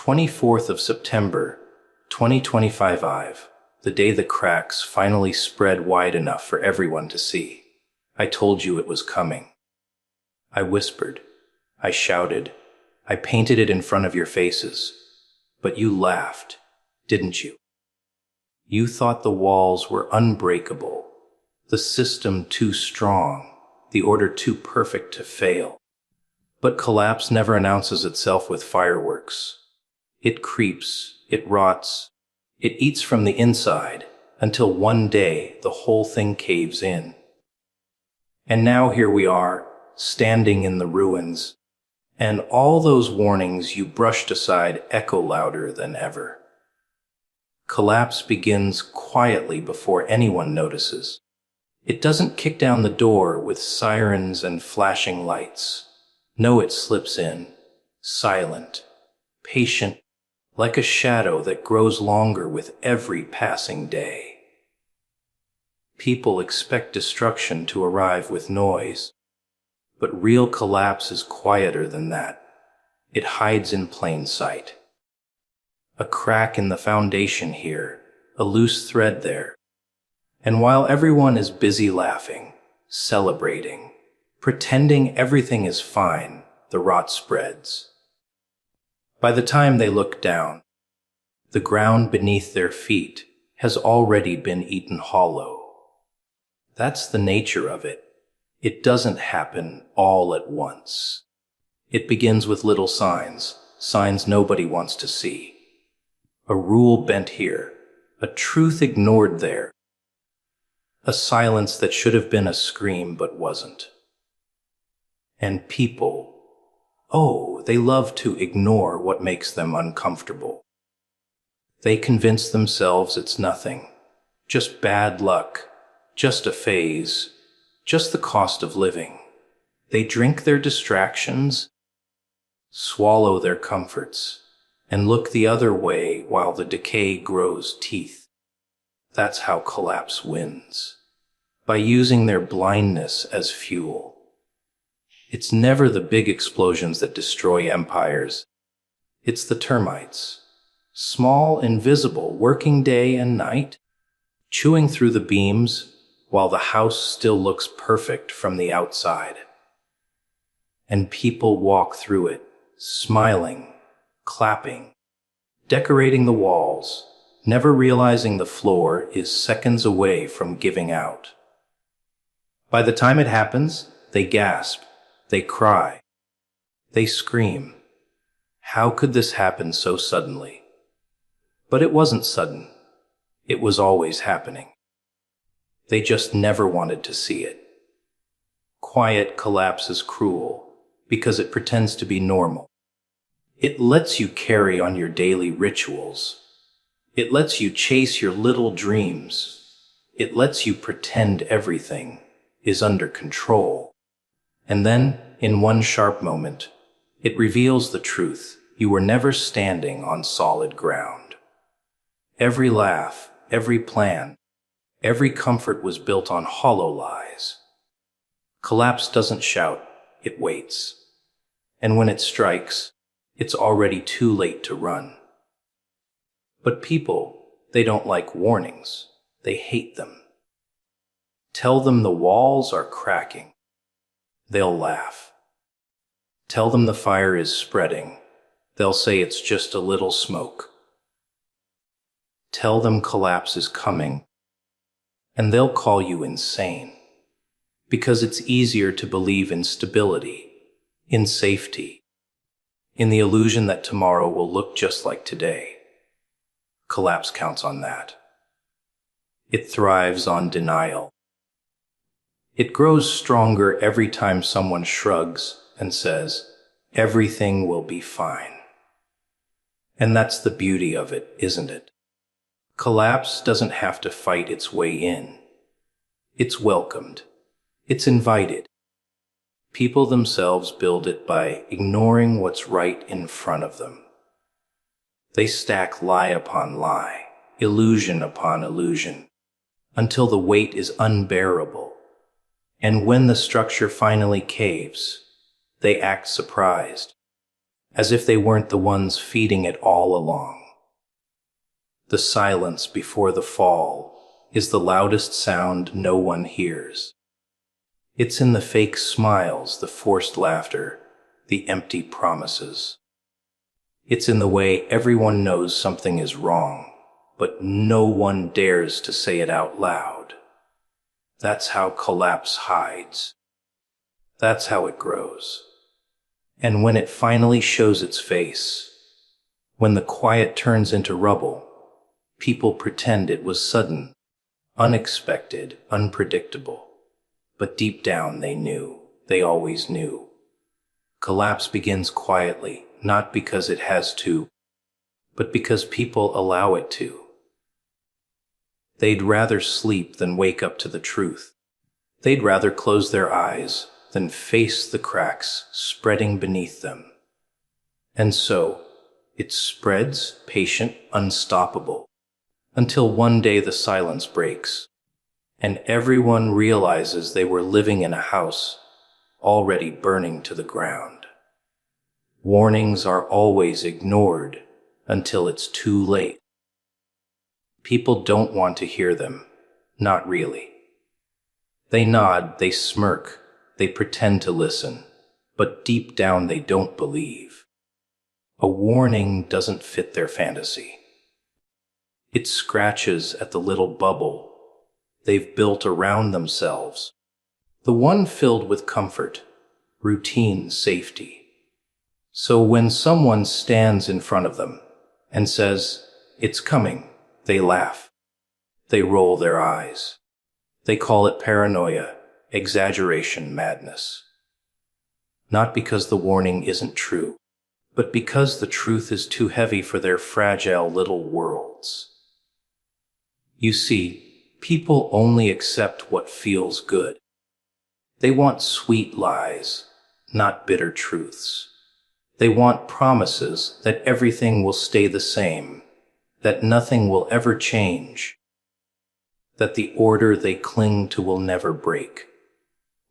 24th of September, 2025, the day the cracks finally spread wide enough for everyone to see. I told you it was coming. I whispered. I shouted. I painted it in front of your faces. But you laughed, didn't you? You thought the walls were unbreakable, the system too strong, the order too perfect to fail. But collapse never announces itself with fireworks. It creeps, it rots, it eats from the inside, until one day the whole thing caves in. And now here we are, standing in the ruins, and all those warnings you brushed aside echo louder than ever. Collapse begins quietly before anyone notices. It doesn't kick down the door with sirens and flashing lights. No, it slips in, silent, patient, like a shadow that grows longer with every passing day. People expect destruction to arrive with noise, but real collapse is quieter than that. It hides in plain sight. A crack in the foundation here, a loose thread there. And while everyone is busy laughing, celebrating, pretending everything is fine, the rot spreads. By the time they look down, the ground beneath their feet has already been eaten hollow. That's the nature of it. It doesn't happen all at once. It begins with little signs, signs nobody wants to see. A rule bent here, a truth ignored there, a silence that should have been a scream but wasn't. And people, oh, they love to ignore what makes them uncomfortable. They convince themselves it's nothing, just bad luck, just a phase, just the cost of living. They drink their distractions, swallow their comforts, and look the other way while the decay grows teeth. That's how collapse wins, by using their blindness as fuel. It's never the big explosions that destroy empires. It's the termites, small, invisible, working day and night, chewing through the beams while the house still looks perfect from the outside. And people walk through it, smiling, clapping, decorating the walls, never realizing the floor is seconds away from giving out. By the time it happens, they gasp, they cry, they scream. How could this happen so suddenly? But it wasn't sudden. It was always happening. They just never wanted to see it. Quiet collapse is cruel because it pretends to be normal. It lets you carry on your daily rituals. It lets you chase your little dreams. It lets you pretend everything is under control. And then, in one sharp moment, it reveals the truth. You were never standing on solid ground. Every laugh, every plan, every comfort was built on hollow lies. Collapse doesn't shout, it waits. And when it strikes, it's already too late to run. But people, they don't like warnings. They hate them. Tell them the walls are cracking. They'll laugh. Tell them the fire is spreading. They'll say it's just a little smoke. Tell them collapse is coming, and they'll call you insane. Because it's easier to believe in stability, in safety, in the illusion that tomorrow will look just like today. Collapse counts on that. It thrives on denial. It grows stronger every time someone shrugs and says, everything will be fine. And that's the beauty of it, isn't it? Collapse doesn't have to fight its way in. It's welcomed. It's invited. People themselves build it by ignoring what's right in front of them. They stack lie upon lie, illusion upon illusion, until the weight is unbearable. And when the structure finally caves, they act surprised, as if they weren't the ones feeding it all along. The silence before the fall is the loudest sound no one hears. It's in the fake smiles, the forced laughter, the empty promises. It's in the way everyone knows something is wrong, but no one dares to say it out loud. That's how collapse hides. That's how it grows. And when it finally shows its face, when the quiet turns into rubble, people pretend it was sudden, unexpected, unpredictable. But deep down they knew, they always knew. Collapse begins quietly, not because it has to, but because people allow it to. They'd rather sleep than wake up to the truth. They'd rather close their eyes than face the cracks spreading beneath them. And so, it spreads, patient, unstoppable, until one day the silence breaks, and everyone realizes they were living in a house already burning to the ground. Warnings are always ignored until it's too late. People don't want to hear them, not really. They nod, they smirk, they pretend to listen, but deep down they don't believe. A warning doesn't fit their fantasy. It scratches at the little bubble they've built around themselves, the one filled with comfort, routine, safety. So when someone stands in front of them and says, "It's coming," they laugh. They roll their eyes. They call it paranoia, exaggeration, madness. Not because the warning isn't true, but because the truth is too heavy for their fragile little worlds. You see, people only accept what feels good. They want sweet lies, not bitter truths. They want promises that everything will stay the same, that nothing will ever change, that the order they cling to will never break.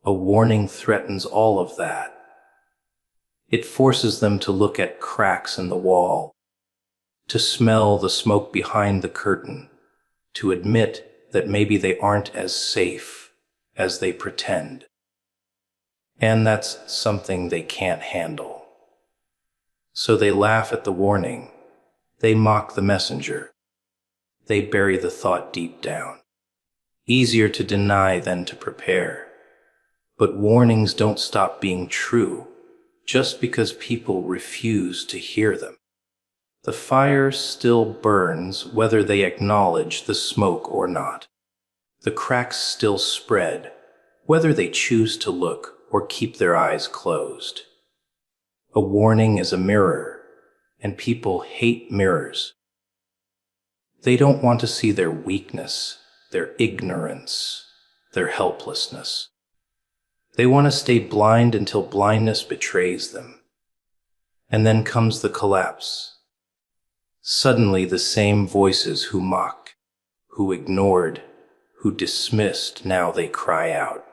A warning threatens all of that. It forces them to look at cracks in the wall, to smell the smoke behind the curtain, to admit that maybe they aren't as safe as they pretend. And that's something they can't handle. So they laugh at the warning. They mock the messenger. They bury the thought deep down. Easier to deny than to prepare. But warnings don't stop being true just because people refuse to hear them. The fire still burns whether they acknowledge the smoke or not. The cracks still spread whether they choose to look or keep their eyes closed. A warning is a mirror, and people hate mirrors. They don't want to see their weakness, their ignorance, their helplessness. They want to stay blind until blindness betrays them. And then comes the collapse. Suddenly the same voices who mocked, who ignored, who dismissed, now they cry out.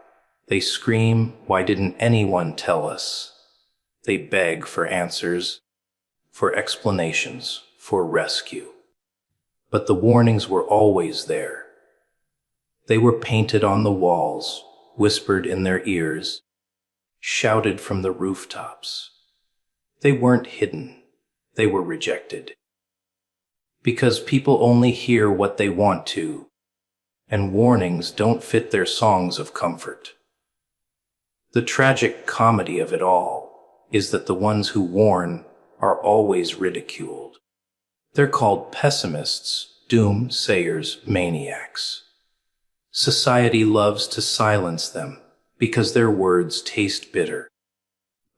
They scream, "Why didn't anyone tell us?" They beg for answers, for explanations, for rescue. But the warnings were always there. They were painted on the walls, whispered in their ears, shouted from the rooftops. They weren't hidden, they were rejected. Because people only hear what they want to, and warnings don't fit their songs of comfort. The tragic comedy of it all is that the ones who warn are always ridiculed. They're called pessimists, doomsayers, maniacs. Society loves to silence them because their words taste bitter.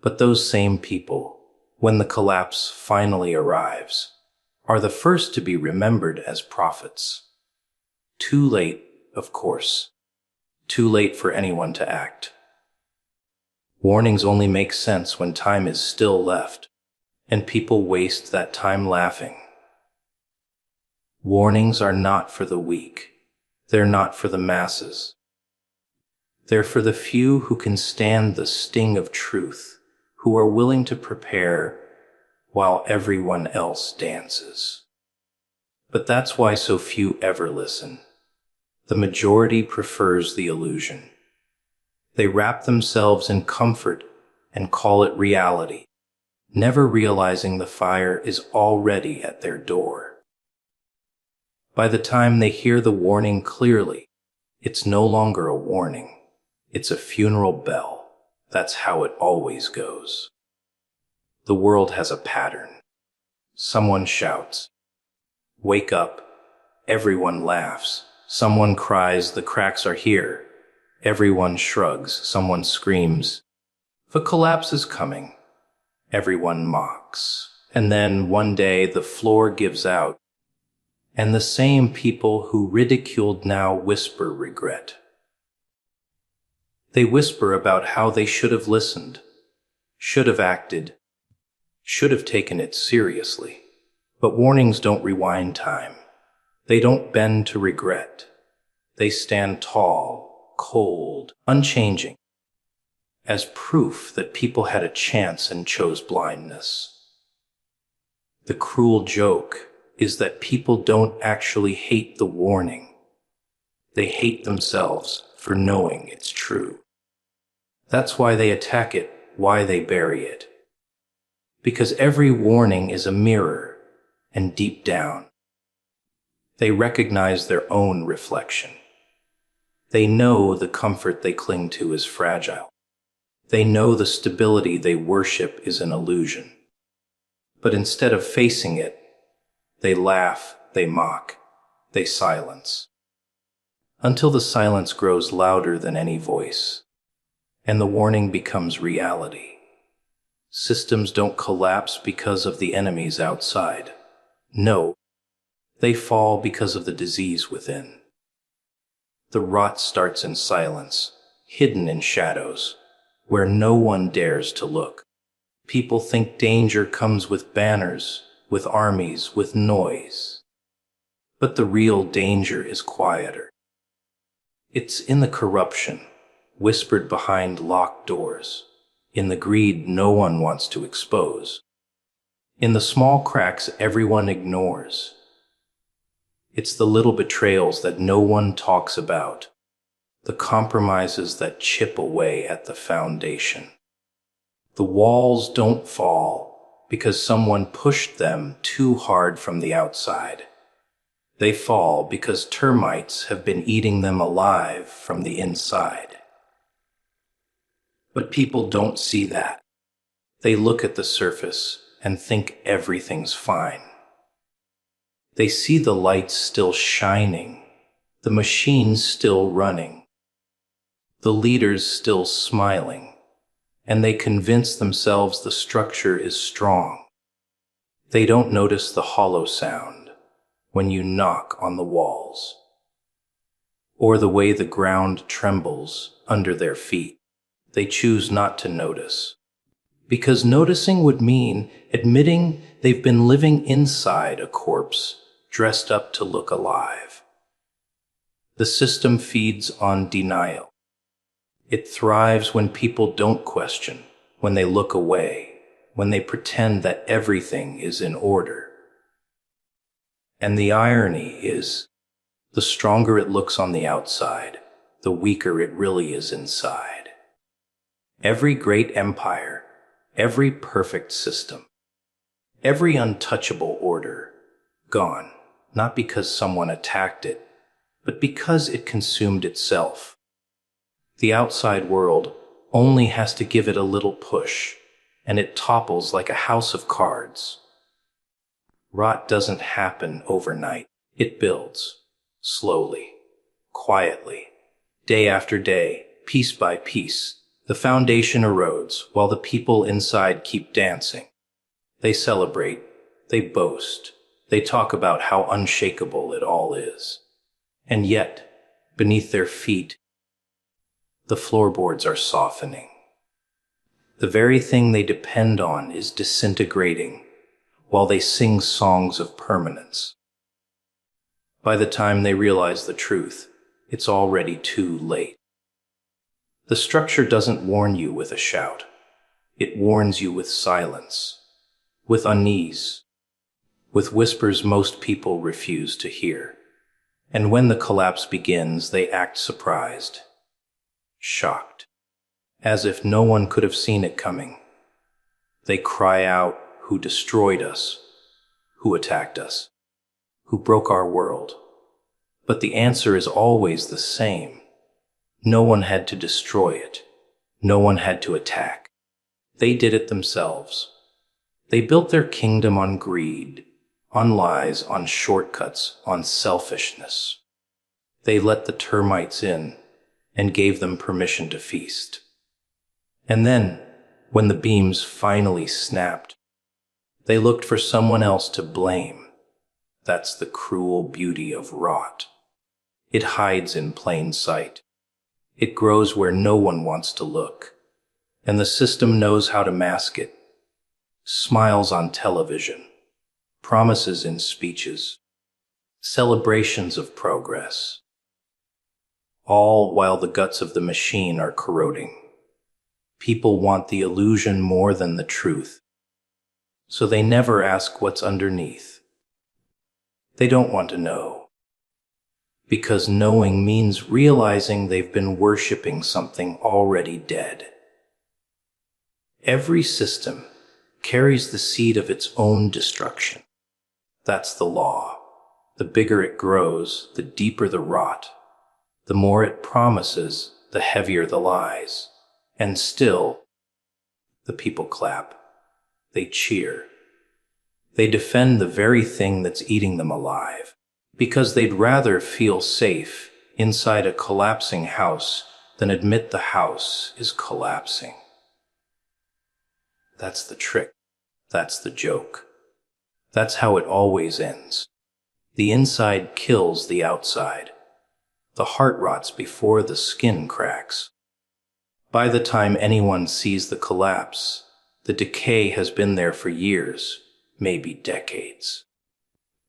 But those same people, when the collapse finally arrives, are the first to be remembered as prophets. Too late, of course. Too late for anyone to act. Warnings only make sense when time is still left, and people waste that time laughing. Warnings are not for the weak. They're not for the masses. They're for the few who can stand the sting of truth, who are willing to prepare while everyone else dances. But that's why so few ever listen. The majority prefers the illusion. They wrap themselves in comfort and call it reality, never realizing the fire is already at their door. By the time they hear the warning clearly, it's no longer a warning. It's a funeral bell. That's how it always goes. The world has a pattern. Someone shouts, "Wake up." Everyone laughs. Someone cries, "The cracks are here." Everyone shrugs. Someone screams, "The collapse is coming." Everyone mocks. And then one day the floor gives out, and the same people who ridiculed now whisper regret. They whisper about how they should have listened, should have acted, should have taken it seriously. But warnings don't rewind time. They don't bend to regret. They stand tall, cold, unchanging, as proof that people had a chance and chose blindness. The cruel joke is that people don't actually hate the warning. They hate themselves for knowing it's true. That's why they attack it, why they bury it. Because every warning is a mirror, and deep down, they recognize their own reflection. They know the comfort they cling to is fragile. They know the stability they worship is an illusion. But instead of facing it, they laugh, they mock, they silence. Until the silence grows louder than any voice, and the warning becomes reality. Systems don't collapse because of the enemies outside. No, they fall because of the disease within. The rot starts in silence, hidden in shadows, where no one dares to look. People think danger comes with banners, with armies, with noise. But the real danger is quieter. It's in the corruption, whispered behind locked doors, in the greed no one wants to expose, in the small cracks everyone ignores. It's the little betrayals that no one talks about, the compromises that chip away at the foundation. The walls don't fall because someone pushed them too hard from the outside. They fall because termites have been eating them alive from the inside. But people don't see that. They look at the surface and think everything's fine. They see the lights still shining, the machines still running, the leaders still smiling, and they convince themselves the structure is strong. They don't notice the hollow sound when you knock on the walls, or the way the ground trembles under their feet. They choose not to notice, because noticing would mean admitting they've been living inside a corpse dressed up to look alive. The system feeds on denial. It thrives when people don't question, when they look away, when they pretend that everything is in order. And the irony is, the stronger it looks on the outside, the weaker it really is inside. Every great empire, every perfect system, every untouchable order, gone, not because someone attacked it, but because it consumed itself. The outside world only has to give it a little push, and it topples like a house of cards. Rot doesn't happen overnight. It builds, slowly, quietly, day after day, piece by piece. The foundation erodes while the people inside keep dancing. They celebrate, they boast, they talk about how unshakable it all is. And yet, beneath their feet, the floorboards are softening. The very thing they depend on is disintegrating while they sing songs of permanence. By the time they realize the truth, it's already too late. The structure doesn't warn you with a shout. It warns you with silence, with unease, with whispers most people refuse to hear. And when the collapse begins, they act surprised, shocked, as if no one could have seen it coming. They cry out, "Who destroyed us? Who attacked us? Who broke our world?" But the answer is always the same. No one had to destroy it. No one had to attack. They did it themselves. They built their kingdom on greed, on lies, on shortcuts, on selfishness. They let the termites in and gave them permission to feast. And then, when the beams finally snapped, they looked for someone else to blame. That's the cruel beauty of rot. It hides in plain sight. It grows where no one wants to look, and the system knows how to mask it. Smiles on television, promises in speeches, celebrations of progress, all while the guts of the machine are corroding. People want the illusion more than the truth, so they never ask what's underneath. They don't want to know, because knowing means realizing they've been worshiping something already dead. Every system carries the seed of its own destruction. That's the law. The bigger it grows, the deeper the rot. The more it promises, the heavier the lies. And still, the people clap. They cheer. They defend the very thing that's eating them alive, because they'd rather feel safe inside a collapsing house than admit the house is collapsing. That's the trick. That's the joke. That's how it always ends. The inside kills the outside. The heart rots before the skin cracks. By the time anyone sees the collapse, the decay has been there for years, maybe decades.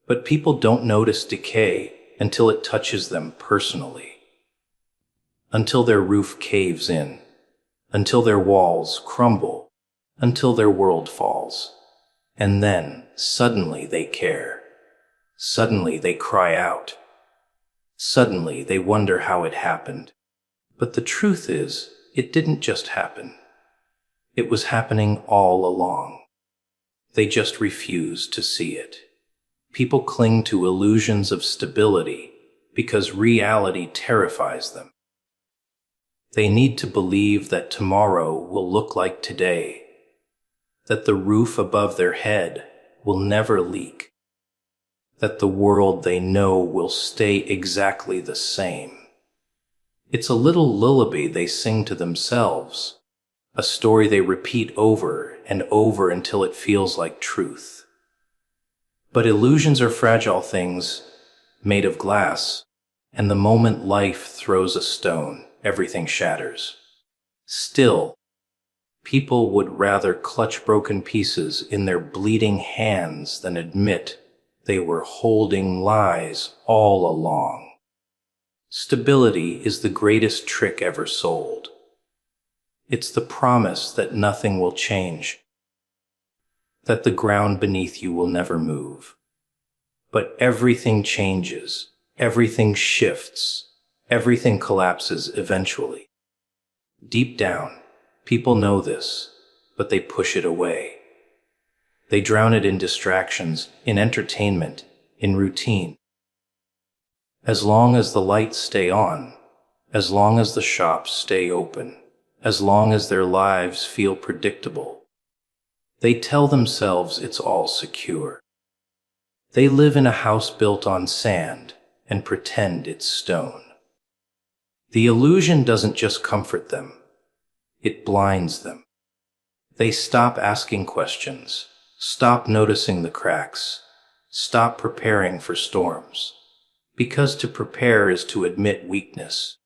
But people don't notice decay until it touches them personally. Until their roof caves in, until their walls crumble, until their world falls. And then, suddenly they care. Suddenly they cry out. Suddenly they wonder how it happened. But the truth is, it didn't just happen. It was happening all along. They just refuse to see it. People cling to illusions of stability because reality terrifies them. They need to believe that tomorrow will look like today, that the roof above their head will never leak, that the world they know will stay exactly the same. It's a little lullaby they sing to themselves, a story they repeat over and over until it feels like truth. But illusions are fragile things made of glass, and the moment life throws a stone, everything shatters. Still, people would rather clutch broken pieces in their bleeding hands than admit they were holding lies all along. Stability is the greatest trick ever sold. It's the promise that nothing will change, that the ground beneath you will never move. But everything changes, everything shifts, everything collapses eventually. Deep down, people know this, but they push it away. They drown it in distractions, in entertainment, in routine. As long as the lights stay on, as long as the shops stay open, as long as their lives feel predictable, they tell themselves it's all secure. They live in a house built on sand and pretend it's stone. The illusion doesn't just comfort them, it blinds them. They stop asking questions, stop noticing the cracks, stop preparing for storms. Because to prepare is to admit weakness,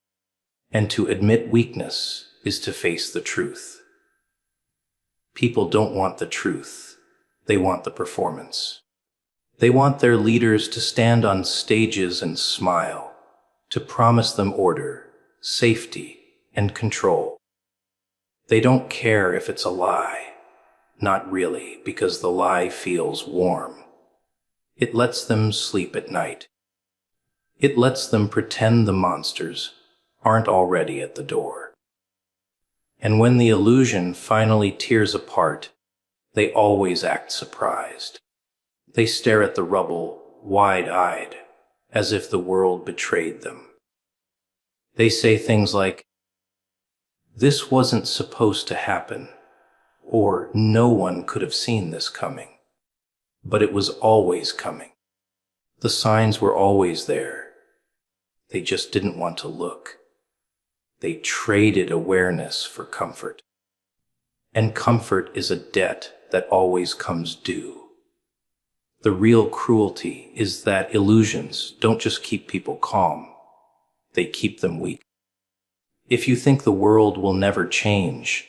and to admit weakness is to face the truth. People don't want the truth, they want the performance. They want their leaders to stand on stages and smile, to promise them order, safety, and control. They don't care if it's a lie. Not really, because the lie feels warm. It lets them sleep at night. It lets them pretend the monsters aren't already at the door. And when the illusion finally tears apart, they always act surprised. They stare at the rubble, wide-eyed, as if the world betrayed them. They say things like, "This wasn't supposed to happen," or "No one could have seen this coming." But it was always coming. The signs were always there. They just didn't want to look. They traded awareness for comfort. And comfort is a debt that always comes due. The real cruelty is that illusions don't just keep people calm, they keep them weak. If you think the world will never change,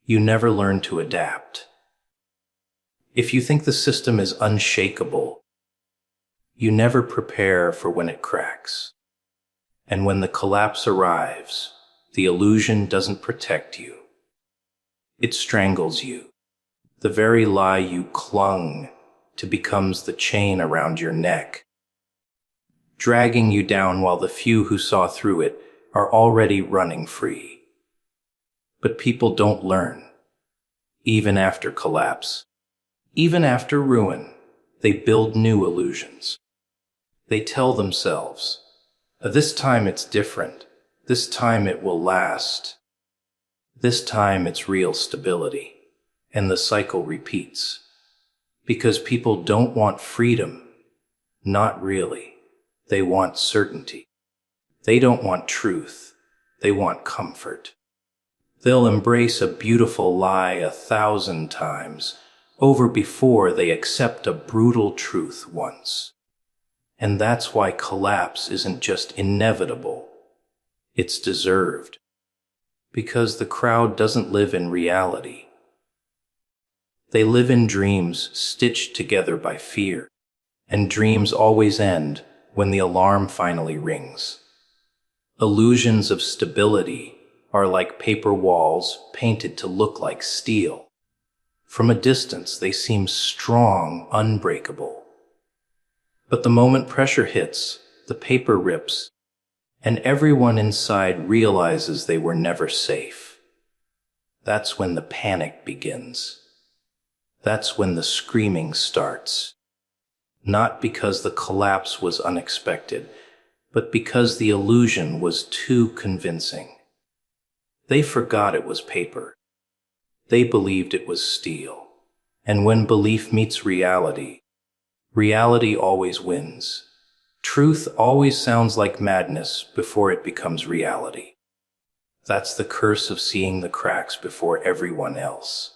you never learn to adapt. If you think the system is unshakable, you never prepare for when it cracks. And when the collapse arrives, the illusion doesn't protect you. It strangles you. The very lie you clung to becomes the chain around your neck, dragging you down while the few who saw through it are already running free. But people don't learn. Even after collapse, even after ruin, they build new illusions. They tell themselves, "This time it's different. This time it will last. This time it's real stability." And the cycle repeats. Because people don't want freedom. Not really. They want certainty. They don't want truth. They want comfort. They'll embrace a beautiful lie 1,000 times over before they accept a brutal truth once. And that's why collapse isn't just inevitable. It's deserved. Because the crowd doesn't live in reality. They live in dreams stitched together by fear. And dreams always end when the alarm finally rings. Illusions of stability are like paper walls painted to look like steel. From a distance, they seem strong, unbreakable. But the moment pressure hits, the paper rips, and everyone inside realizes they were never safe. That's when the panic begins. That's when the screaming starts. Not because the collapse was unexpected, but because the illusion was too convincing. They forgot it was paper. They believed it was steel. And when belief meets reality, reality always wins. Truth always sounds like madness before it becomes reality. That's the curse of seeing the cracks before everyone else.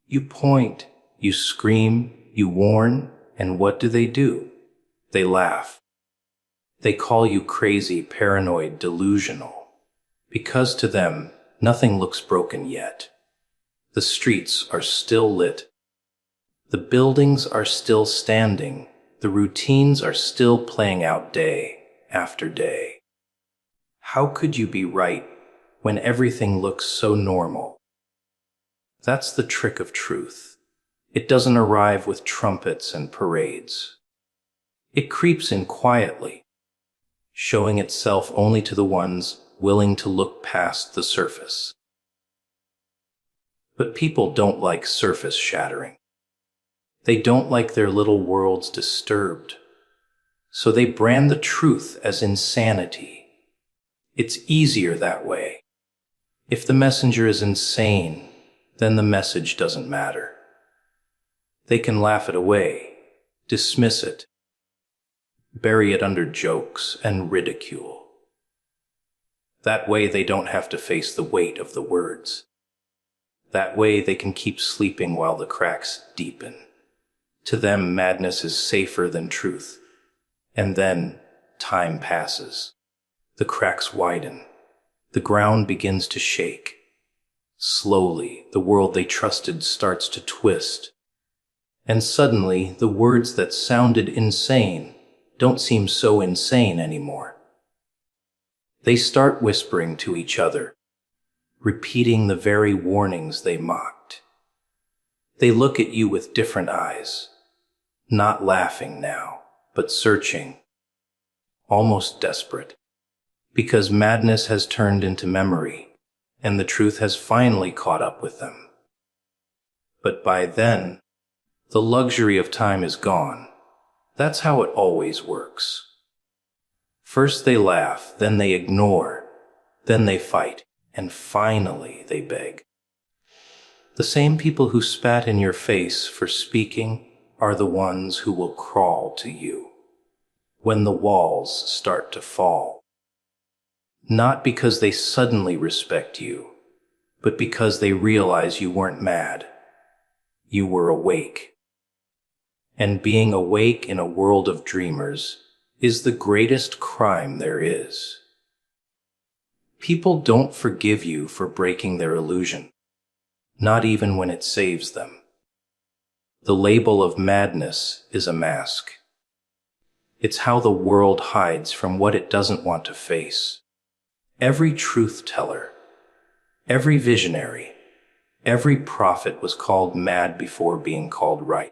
You point, you scream, you warn, and what do? They laugh. They call you crazy, paranoid, delusional. Because to them, nothing looks broken yet. The streets are still lit. The buildings are still standing. The routines are still playing out day after day. How could you be right when everything looks so normal? That's the trick of truth. It doesn't arrive with trumpets and parades. It creeps in quietly, showing itself only to the ones willing to look past the surface. But people don't like surface shattering. They don't like their little worlds disturbed. So they brand the truth as insanity. It's easier that way. If the messenger is insane, then the message doesn't matter. They can laugh it away, dismiss it, bury it under jokes and ridicule. That way they don't have to face the weight of the words. That way they can keep sleeping while the cracks deepen. To them, madness is safer than truth. And then time passes. The cracks widen. The ground begins to shake. Slowly, the world they trusted starts to twist. And suddenly, the words that sounded insane don't seem so insane anymore. They start whispering to each other, repeating the very warnings they mocked. They look at you with different eyes, not laughing now, but searching, almost desperate, because madness has turned into memory, and the truth has finally caught up with them. But by then, the luxury of time is gone. That's how it always works. First they laugh, then they ignore, then they fight, and finally they beg. The same people who spat in your face for speaking are the ones who will crawl to you when the walls start to fall. Not because they suddenly respect you, but because they realize you weren't mad. You were awake. And being awake in a world of dreamers is the greatest crime there is. People don't forgive you for breaking their illusion, not even when it saves them. The label of madness is a mask. It's how the world hides from what it doesn't want to face. Every truth teller, every visionary, every prophet was called mad before being called right.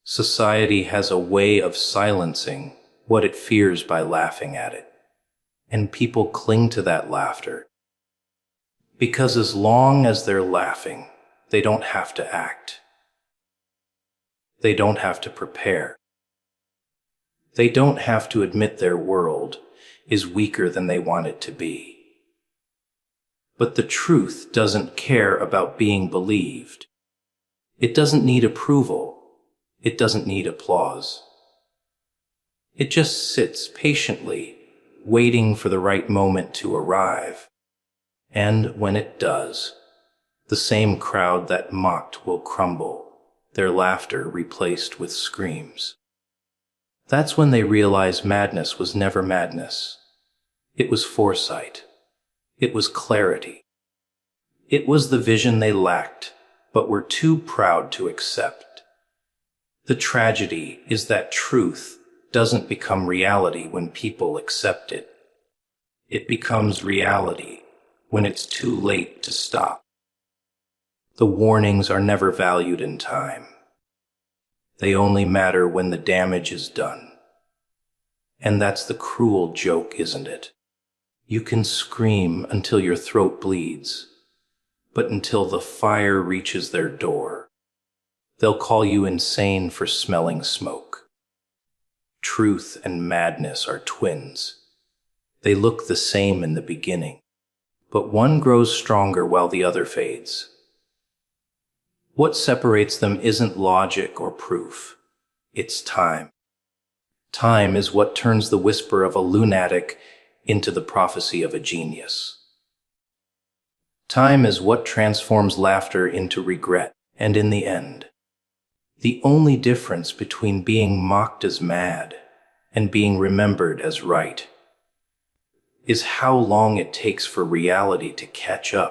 Society has a way of silencing what it fears by laughing at it, and people cling to that laughter. Because as long as they're laughing, they don't have to act. They don't have to prepare. They don't have to admit their world is weaker than they want it to be. But the truth doesn't care about being believed. It doesn't need approval. It doesn't need applause. It just sits patiently, waiting for the right moment to arrive. And when it does, the same crowd that mocked will crumble, their laughter replaced with screams. That's when they realize madness was never madness. It was foresight. It was clarity. It was the vision they lacked, but were too proud to accept. The tragedy is that truth doesn't become reality when people accept it. It becomes reality when it's too late to stop. The warnings are never valued in time. They only matter when the damage is done. And that's the cruel joke, isn't it? You can scream until your throat bleeds, but until the fire reaches their door, they'll call you insane for smelling smoke. Truth and madness are twins. They look the same in the beginning, but one grows stronger while the other fades. What separates them isn't logic or proof. It's time. Time is what turns the whisper of a lunatic into the prophecy of a genius. Time is what transforms laughter into regret, and in the end, the only difference between being mocked as mad and being remembered as right is how long it takes for reality to catch up